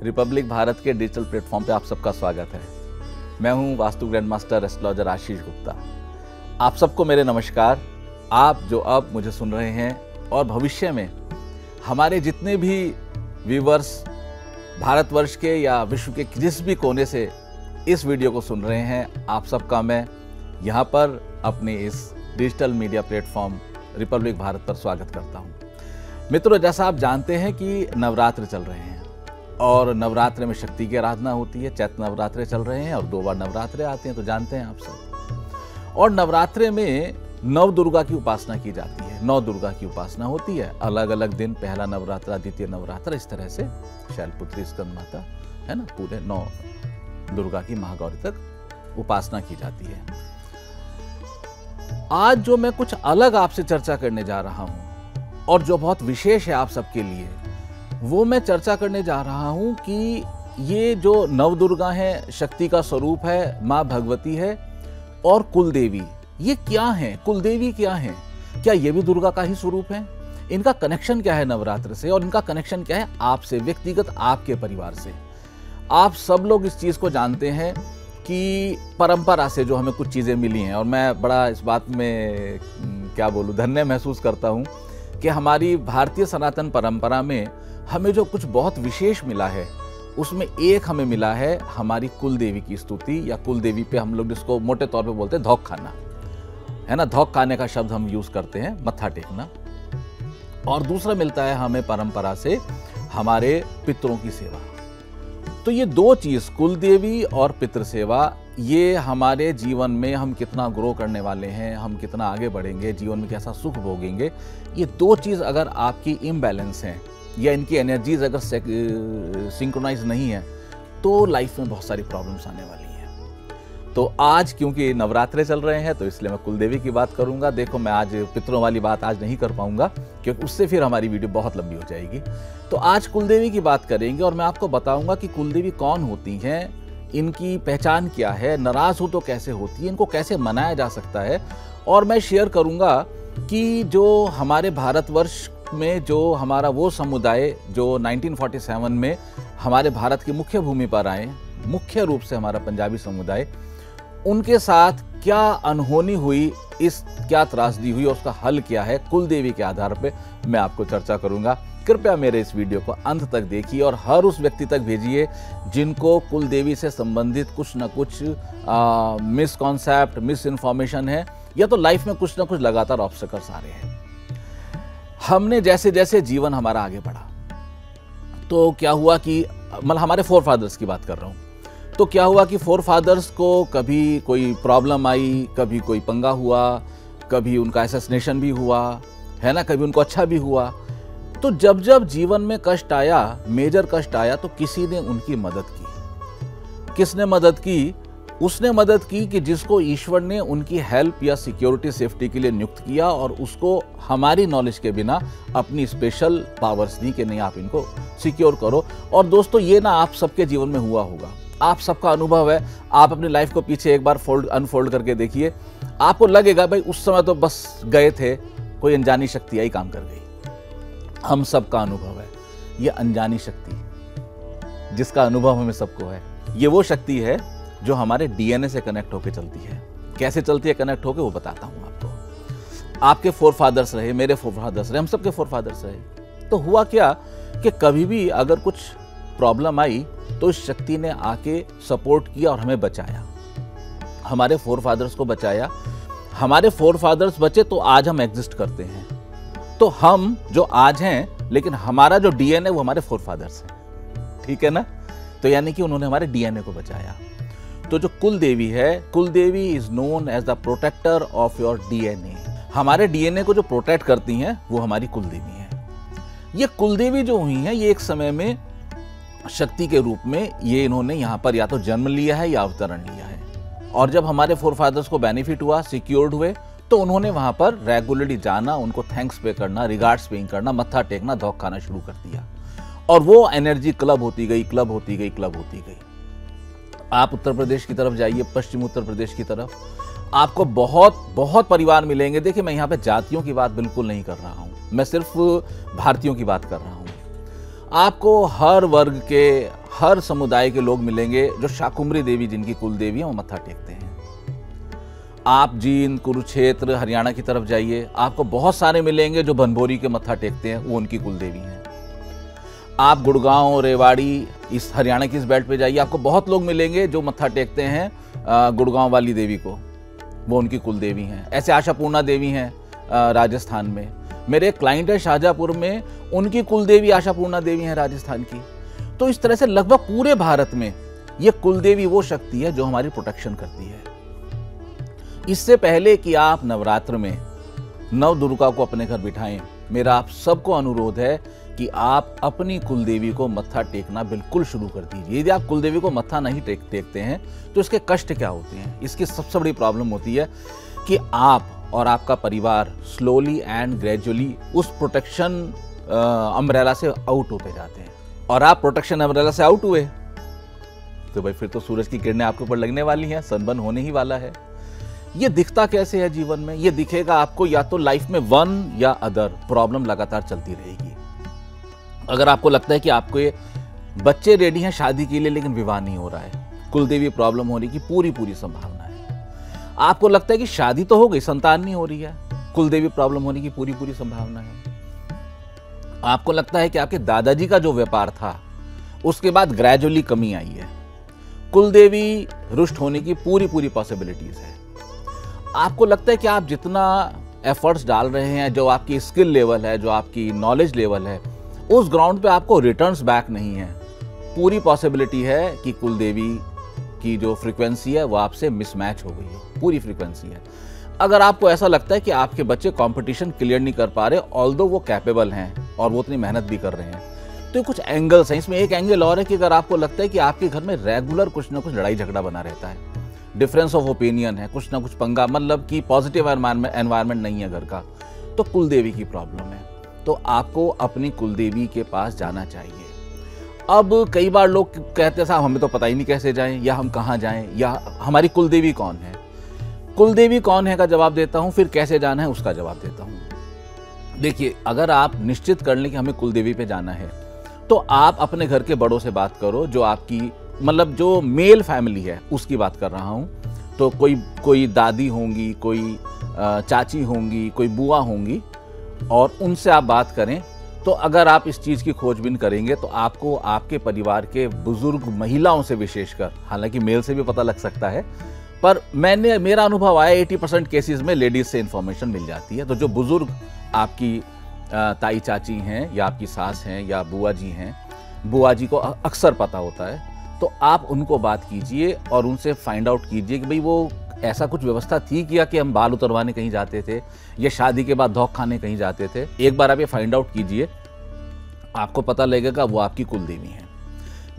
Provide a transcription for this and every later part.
Republic Bharat के digital platform पे आप सबका स्वागत है। मैं हूं vastu grand master astrologer Ashish Gupta. आप सबको मेरे नमस्कार। आप जो अब मुझे सुन रहे हैं और भविष्य में हमारे जितने भी व्यूवर्स भारतवर्ष के या विश्व के जिस भी कोने से इस वीडियो को सुन रहे हैं, आप सबका मैं यहाँ पर अपने इस digital media platform Republic Bharat पर स्वागत करता हूँ। मित्रों, जैसा आप जानते हैं कि नवरात्र चल रहे हैं और नवरात्र में शक्ति की आराधना होती है। चैत्र नवरात्रे चल रहे हैं और 2 बार नवरात्रे आते हैं, तो जानते हैं आप सब। और नवरात्रे में नव दुर्गा की उपासना की जाती है। 9 दुर्गा की उपासना होती है, अलग अलग दिन, पहला नवरात्रा, द्वितीय नवरात्रा, इस तरह से शैलपुत्री, स्कंद माता, है ना, पूरे 9 दुर्गा की महागौरी तक उपासना की जाती है। आज जो मैं कुछ अलग आपसे चर्चा करने जा रहा हूं और जो बहुत विशेष है आप सबके लिए, वो मैं चर्चा करने जा रहा हूं कि ये जो नव दुर्गा है, शक्ति का स्वरूप है, माँ भगवती है और कुलदेवी, ये क्या है? कुलदेवी क्या है? क्या ये भी दुर्गा का ही स्वरूप है? इनका कनेक्शन क्या है नवरात्र से और इनका कनेक्शन क्या है आपसे, व्यक्तिगत आपके परिवार से? आप सब लोग इस चीज को जानते हैं कि परंपरा से जो हमें कुछ चीजें मिली हैं, और मैं बड़ा इस बात में क्या बोलूं, धन्य महसूस करता हूं कि हमारी भारतीय सनातन परंपरा में हमें जो कुछ बहुत विशेष मिला है, उसमें एक हमें मिला है हमारी कुलदेवी की स्तुति, या कुलदेवी पे हम लोग जिसको मोटे तौर पे बोलते हैं धौक खाना, है ना। धौक खाने का शब्द हम यूज करते हैं, मत्था टेकना। और दूसरा मिलता है हमें परंपरा से हमारे पितरों की सेवा। तो ये 2 चीज, कुलदेवी और पितृ सेवा, ये हमारे जीवन में हम कितना ग्रो करने वाले हैं, हम कितना आगे बढ़ेंगे, जीवन में कैसा सुख भोगेंगे, ये 2 चीज अगर आपकी इम्बैलेंस हैं या इनकी एनर्जीज अगर सिंक्रोनाइज नहीं है, तो लाइफ में बहुत सारी प्रॉब्लम्स आने वाली हैं। तो आज क्योंकि नवरात्रे चल रहे हैं, तो इसलिए मैं कुलदेवी की बात करूंगा। देखो, मैं आज पितरों वाली बात आज नहीं कर पाऊंगा क्योंकि उससे फिर हमारी वीडियो बहुत लंबी हो जाएगी। तो आज कुलदेवी की बात करेंगे और मैं आपको बताऊंगा कि कुलदेवी कौन होती हैं, इनकी पहचान क्या है, नाराज हो तो कैसे होती है, इनको कैसे मनाया जा सकता है। और मैं शेयर करूंगा कि जो हमारे भारतवर्ष में जो हमारा वो समुदाय जो 1947 में हमारे भारत की मुख्य भूमि पर आए, मुख्य रूप से हमारा पंजाबी समुदाय, उनके साथ क्या अनहोनी हुई, क्या त्रासदी हुई और उसका हल क्या है, कुलदेवी के आधार पे मैं आपको चर्चा करूंगा। कृपया मेरे इस वीडियो को अंत तक देखिए और हर उस व्यक्ति तक भेजिए जिनको कुलदेवी से संबंधित कुछ ना कुछ मिसकॉन्सेप्ट, मिस इन्फॉर्मेशन है, या तो लाइफ में कुछ ना कुछ लगातार ऑब्स्टेकल्स आ रहे हैं। हमने जैसे जैसे जीवन हमारा आगे बढ़ा, तो क्या हुआ कि मतलब हमारे फोरफादर्स की बात कर रहा हूँ, तो क्या हुआ कि फोरफादर्स को कभी कोई प्रॉब्लम आई, कभी कोई पंगा हुआ, कभी उनका असैसिनेशन भी हुआ, है ना, कभी उनको अच्छा भी हुआ। तो जब जब जीवन में कष्ट आया, मेजर कष्ट आया, तो किसी ने उनकी मदद की। किसने मदद की? उसने मदद की कि जिसको ईश्वर ने उनकी हेल्प या सिक्योरिटी, सेफ्टी के लिए नियुक्त किया और उसको हमारी नॉलेज के बिना अपनी स्पेशल पावर्स दी कि नहीं, आप इनको सिक्योर करो। और दोस्तों, ये ना आप सबके जीवन में हुआ होगा, आप सबका अनुभव है। आप अपनी लाइफ को पीछे एक बार अनफोल्ड करके देखिए, आपको लगेगा भाई उस समय तो बस गए थे, कोई अनजानी शक्ति आई, काम कर गई। हम सबका अनुभव है ये अनजानी शक्ति, जिसका अनुभव हमें सबको है। ये वो शक्ति है जो हमारे डीएनए से कनेक्ट होकर चलती है। कैसे चलती है कनेक्ट होकर, वो बताता हूं आपको। आपके फोरफादर्स रहे, मेरे फोरफादर्स रहे, हम सबके फोरफादर्स रहे। तो हुआ क्या कि कभी भी अगर कुछ प्रॉब्लम आई तो इस शक्ति ने आके सपोर्ट किया और हमें बचाया, हमारे फोरफादर्स को बचाया। हमारे फोरफादर्स बचे तो आज हम एग्जिस्ट करते हैं। तो हम जो आज हैं, लेकिन हमारा जो डीएनए वो हमारे फोरफादर्स हैं, ठीक है ना। तो यानी कि उन्होंने हमारे डीएनए को बचाया। तो जो कुलदेवी है, कुलदेवी is known as the protector of your DNA. हमारे डीएनए को जो प्रोटेक्ट करती हैं वो हमारी कुलदेवी है। ये कुलदेवी जो हुई है, ये एक समय में शक्ति के रूप में ये इन्होंने यहाँ पर या तो जन्म लिया है या अवतरण लिया है। और जब हमारे फोरफादर्स को बेनिफिट हुआ, सिक्योर्ड हुए, तो उन्होंने वहां पर रेगुलरली जाना, उनको थैंक्स पे करना, रिगार्ड्स पेइंग करना, मत्था टेकना, धौक खाना शुरू कर दिया। और वो एनर्जी क्लब होती गई, क्लब होती गई, क्लब होती गई। आप उत्तर प्रदेश की तरफ जाइए, पश्चिम उत्तर प्रदेश की तरफ, आपको बहुत बहुत परिवार मिलेंगे। देखिए, मैं यहाँ पे जातियों की बात बिल्कुल नहीं कर रहा हूँ, मैं सिर्फ भारतीयों की बात कर रहा हूँ। आपको हर वर्ग के, हर समुदाय के लोग मिलेंगे जो शाकुंभरी देवी जिनकी कुल देवी है वो मत्था टेकते हैं। आप जींद, कुरुक्षेत्र, हरियाणा की तरफ जाइए, आपको बहुत सारे मिलेंगे जो बनभोरी के मत्था टेकते हैं, वो उनकी कुल देवी हैं। आप गुड़गांव, रेवाड़ी, इस हरियाणा की इस बेल्ट पे जाइए, आपको बहुत लोग मिलेंगे जो मत्था टेकते हैं गुड़गांव वाली देवी को, वो उनकी कुल देवी हैं। ऐसे आशापूर्णा देवी हैं राजस्थान में। मेरे एक क्लाइंट है शाहजहाँपुर में, उनकी कुल देवी आशापूर्णा देवी हैं राजस्थान की। तो इस तरह से लगभग पूरे भारत में ये कुल देवी वो शक्ति है जो हमारी प्रोटेक्शन करती है। इससे पहले कि आप नवरात्र में नव दुर्गा को अपने घर बिठाएं, मेरा आप सबको अनुरोध है कि आप अपनी कुल देवी को मत्था टेकना बिल्कुल शुरू कर दीजिए। यदि आप कुल देवी को मत्था नहीं टेकते हैं तो इसके कष्ट क्या होते हैं? इसकी सबसे बड़ी प्रॉब्लम होती है कि आप और आपका परिवार स्लोली एंड ग्रेजुअली उस प्रोटेक्शन अम्ब्रेला से आउट होते जाते हैं। और आप प्रोटेक्शन अम्ब्रेला से आउट हुए तो भाई फिर तो सूरज की किरणें आपके ऊपर लगने वाली हैं, सनबर्न होने ही वाला है। ये दिखता कैसे है जीवन में? ये दिखेगा आपको या तो लाइफ में वन या अदर प्रॉब्लम लगातार चलती रहेगी। अगर आपको लगता है कि आपके बच्चे रेडी हैं शादी के लिए लेकिन विवाह नहीं हो रहा है, कुलदेवी प्रॉब्लम होने की पूरी संभावना है। आपको लगता है कि शादी तो हो गई, संतान नहीं हो रही है, कुलदेवी प्रॉब्लम होने की पूरी संभावना है। आपको लगता है कि आपके दादाजी का जो व्यापार था उसके बाद ग्रेजुअली कमी आई है, कुलदेवी रुष्ट होने की पूरी पॉसिबिलिटीज है। आपको लगता है कि आप जितना एफर्ट्स डाल रहे हैं, जो आपकी स्किल लेवल है, जो आपकी नॉलेज लेवल है, उस ग्राउंड पे आपको रिटर्न्स बैक नहीं है। पूरी पॉसिबिलिटी है कि कुलदेवी की जो फ्रीक्वेंसी है वो आपसे मिसमैच हो गई है, पूरी फ्रीक्वेंसी है। अगर आपको ऐसा लगता है कि आपके बच्चे कंपटीशन क्लियर नहीं कर पा रहे, ऑल्दो वो कैपेबल हैं और वो उतनी मेहनत भी कर रहे हैं, तो कुछ एंगल्स हैं। इसमें एक एंगल और है कि अगर आपको लगता है कि आपके घर में रेगुलर कुछ ना कुछ लड़ाई झगड़ा बना रहता है, डिफरेंस ऑफ ओपिनियन है, कुछ ना कुछ पंगा, मतलब कि पॉजिटिव एनवायरनमेंट नहीं है घर का, तो कुलदेवी की प्रॉब्लम है। तो आपको अपनी कुलदेवी के पास जाना चाहिए। अब कई बार लोग कहते हैं साहब हमें तो पता ही नहीं कैसे जाएं, या हम कहाँ जाएं, या हमारी कुलदेवी कौन है। कुलदेवी कौन है का जवाब देता हूँ, फिर कैसे जाना है उसका जवाब देता हूँ। देखिए, अगर आप निश्चित कर लें कि हमें कुलदेवी पे जाना है तो आप अपने घर के बड़ों से बात करो, जो आपकी मतलब जो मेल फैमिली है उसकी बात कर रहा हूँ। तो कोई दादी होंगी, कोई चाची होंगी, कोई बुआ होंगी, और उनसे आप बात करें। तो अगर आप इस चीज़ की खोजबीन करेंगे तो आपको आपके परिवार के बुजुर्ग महिलाओं से विशेषकर, हालांकि मेल से भी पता लग सकता है, पर मेरा अनुभव आया 80% केसेस में लेडीज से इन्फॉर्मेशन मिल जाती है। तो जो बुजुर्ग आपकी ताई चाची हैं या आपकी सास हैं या बुआ जी हैं, बुआ जी को अक्सर पता होता है, तो आप उनको बात कीजिए और उनसे फाइंड आउट कीजिए कि भाई वो ऐसा कुछ व्यवस्था थी क्या कि हम बाल उतरवाने कहीं जाते थे या शादी के बाद धौक खाने कहीं जाते थे। एक बार आप ये फाइंड आउट कीजिए, आपको पता लगेगा वो आपकी कुलदेवी हैं।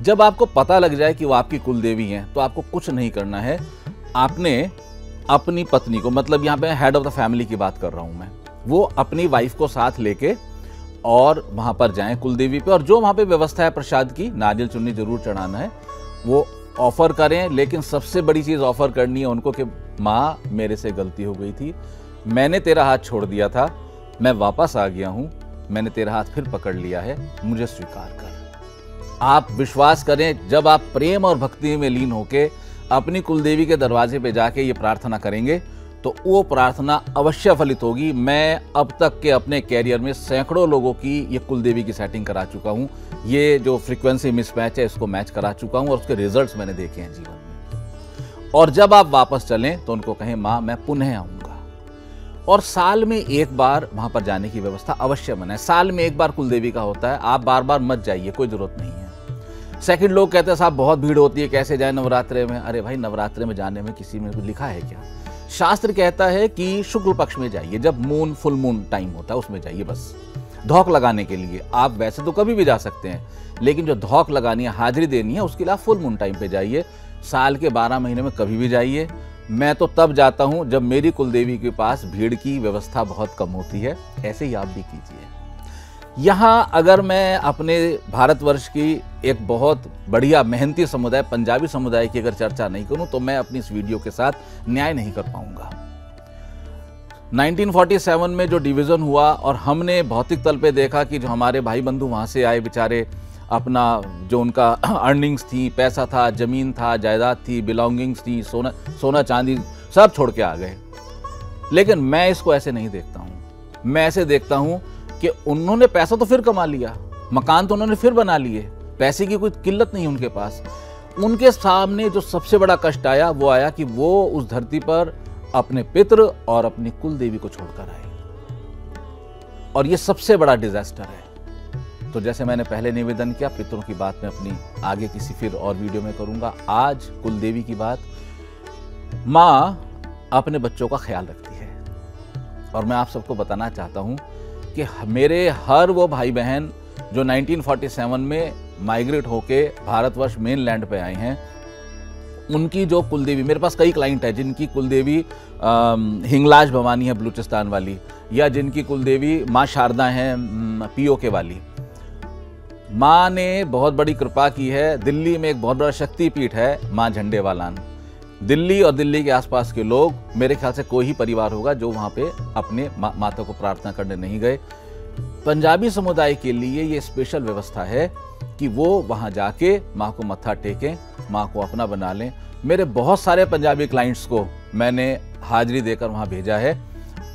जब आपको पता लग जाए कि वो आपकी कुलदेवी हैं तो आपको कुछ नहीं करना है। आपने अपनी पत्नी को, मतलब यहाँ पे हेड ऑफ द फैमिली की बात कर रहा हूँ मैं, वो अपनी वाइफ को साथ लेके और वहाँ पर जाएं कुलदेवी पे, और जो वहाँ पे व्यवस्था है प्रसाद की, नारियल चुन्नी जरूर चढ़ाना है, वो ऑफर करें। लेकिन सबसे बड़ी चीज़ ऑफर करनी है उनको कि माँ मेरे से गलती हो गई थी, मैंने तेरा हाथ छोड़ दिया था, मैं वापस आ गया हूँ, मैंने तेरा हाथ फिर पकड़ लिया है, मुझे स्वीकार कर। आप विश्वास करें, जब आप प्रेम और भक्ति में लीन होके अपनी कुलदेवी के दरवाजे पे जाके ये प्रार्थना करेंगे तो वो प्रार्थना अवश्य फलित होगी। मैं अब तक के अपने कैरियर में सैकड़ों लोगों की ये कुलदेवी की सेटिंग करा चुका हूँ, ये जो फ्रीक्वेंसी मिसमैच है इसको मैच करा चुका हूँ, और उसके रिजल्ट्स मैंने देखे हैं जीवन में। और जब आप वापस चलें तो उनको कहें माँ मैं पुनः आऊँगा, और साल में एक बार वहाँ पर जाने की व्यवस्था अवश्य बनाएं। साल में एक बार कुलदेवी का होता है, आप बार बार मत जाइए, कोई ज़रूरत नहीं है। सेकंड, लोग कहते हैं साहब बहुत भीड़ होती है, कैसे जाए नवरात्रे में। अरे भाई, नवरात्रे में जाने में किसी में कुछ लिखा है क्या? शास्त्र कहता है कि शुक्ल पक्ष में जाइए, जब मून फुल मून टाइम होता है उसमें जाइए, बस धौक लगाने के लिए। आप वैसे तो कभी भी जा सकते हैं, लेकिन जो धौक लगानी है, हाजिरी देनी है, उसके लिए आप फुल मून टाइम पे जाइए। साल के 12 महीने में कभी भी जाइए। मैं तो तब जाता हूँ जब मेरी कुलदेवी के पास भीड़ की व्यवस्था बहुत कम होती है। ऐसे ही आप भी कीजिए। यहाँ अगर मैं अपने भारतवर्ष की एक बहुत बढ़िया मेहनती समुदाय, पंजाबी समुदाय की अगर चर्चा नहीं करूँ तो मैं अपनी इस वीडियो के साथ न्याय नहीं कर पाऊंगा। 1947 में जो डिवीज़न हुआ और हमने भौतिक तल पे देखा कि जो हमारे भाई बंधु वहाँ से आए बेचारे, अपना जो उनका अर्निंग्स थी, पैसा था, ज़मीन था, जायदाद थी, बिलोंगिंग्स थी, सोना चांदी सब छोड़ के आ गए। लेकिन मैं इसको ऐसे नहीं देखता हूँ। मैं ऐसे देखता हूँ कि उन्होंने पैसा तो फिर कमा लिया, मकान तो उन्होंने फिर बना लिए, पैसे की कोई किल्लत नहीं उनके पास। उनके सामने जो सबसे बड़ा कष्ट आया वो आया कि वो उस धरती पर अपने पितृ और अपनी कुल देवी को छोड़कर आए, और ये सबसे बड़ा डिजास्टर है। तो जैसे मैंने पहले निवेदन किया, पितरों की बात मैं अपनी आगे किसी फिर और वीडियो में करूंगा। आज कुल देवी की बात। माँ अपने बच्चों का ख्याल रखती है, और मैं आप सबको बताना चाहता हूं कि मेरे हर वो भाई बहन जो 1947 में माइग्रेट होके भारतवर्ष मेन लैंड पे आए हैं, उनकी जो कुलदेवी, मेरे पास कई क्लाइंट है जिनकी कुलदेवी हिंगलाज भवानी है बलूचिस्तान वाली, या जिनकी कुलदेवी माँ शारदा है पीओके वाली। माँ ने बहुत बड़ी कृपा की है। दिल्ली में एक बहुत बड़ा शक्तिपीठ है माँ झंडेवालान। दिल्ली और दिल्ली के आसपास के लोग, मेरे ख्याल से कोई ही परिवार होगा जो वहाँ पे अपने माता को प्रार्थना करने नहीं गए। पंजाबी समुदाय के लिए ये स्पेशल व्यवस्था है कि वो वहाँ जाके माँ को मत्था टेकें, माँ को अपना बना लें। मेरे बहुत सारे पंजाबी क्लाइंट्स को मैंने हाजिरी देकर वहाँ भेजा है,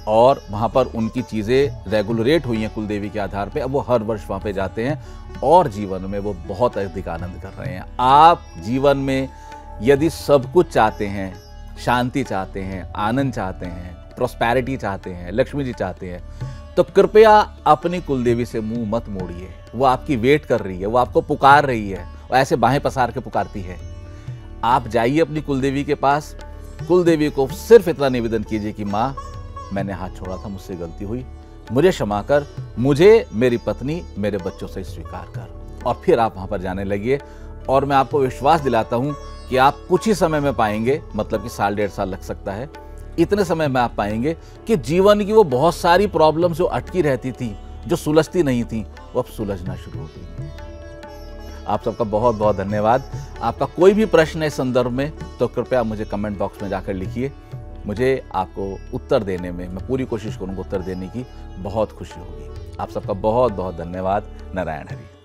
और वहाँ पर उनकी चीज़ें रेगुलरेट हुई हैं कुलदेवी के आधार पे। अब वो हर वर्ष वहाँ पे जाते हैं और जीवन में वो बहुत अधिक आनंद कर रहे हैं। आप जीवन में यदि सब कुछ चाहते हैं, शांति चाहते हैं, आनंद चाहते हैं, प्रॉस्पेरिटी चाहते हैं, लक्ष्मी जी चाहते हैं, तो कृपया अपनी कुलदेवी से मुंह मत मोड़िए। वो आपकी वेट कर रही है, वो आपको पुकार रही है, वो ऐसे बाहें पसार के पुकारती है। आप जाइए अपनी कुलदेवी के पास, कुलदेवी को सिर्फ इतना निवेदन कीजिए कि माँ, मैंने हाथ छोड़ा था, मुझसे गलती हुई, मुझे क्षमा कर, मुझे मेरी पत्नी मेरे बच्चों से स्वीकार कर। और फिर आप वहाँ पर जाने लगिए, और मैं आपको विश्वास दिलाता हूँ कि आप कुछ ही समय में पाएंगे, मतलब कि साल 1.5 साल लग सकता है, इतने समय में आप पाएंगे कि जीवन की वो बहुत सारी प्रॉब्लम जो अटकी रहती थी, जो सुलझती नहीं थी, वो अब सुलझना शुरू हो गई। आप सबका बहुत बहुत धन्यवाद। आपका कोई भी प्रश्न है इस संदर्भ में तो कृपया मुझे कमेंट बॉक्स में जाकर लिखिए। मुझे आपको उत्तर देने में, मैं पूरी कोशिश करूंगा उत्तर देने की, बहुत खुशी होगी। आप सबका बहुत बहुत धन्यवाद। नारायण हरि।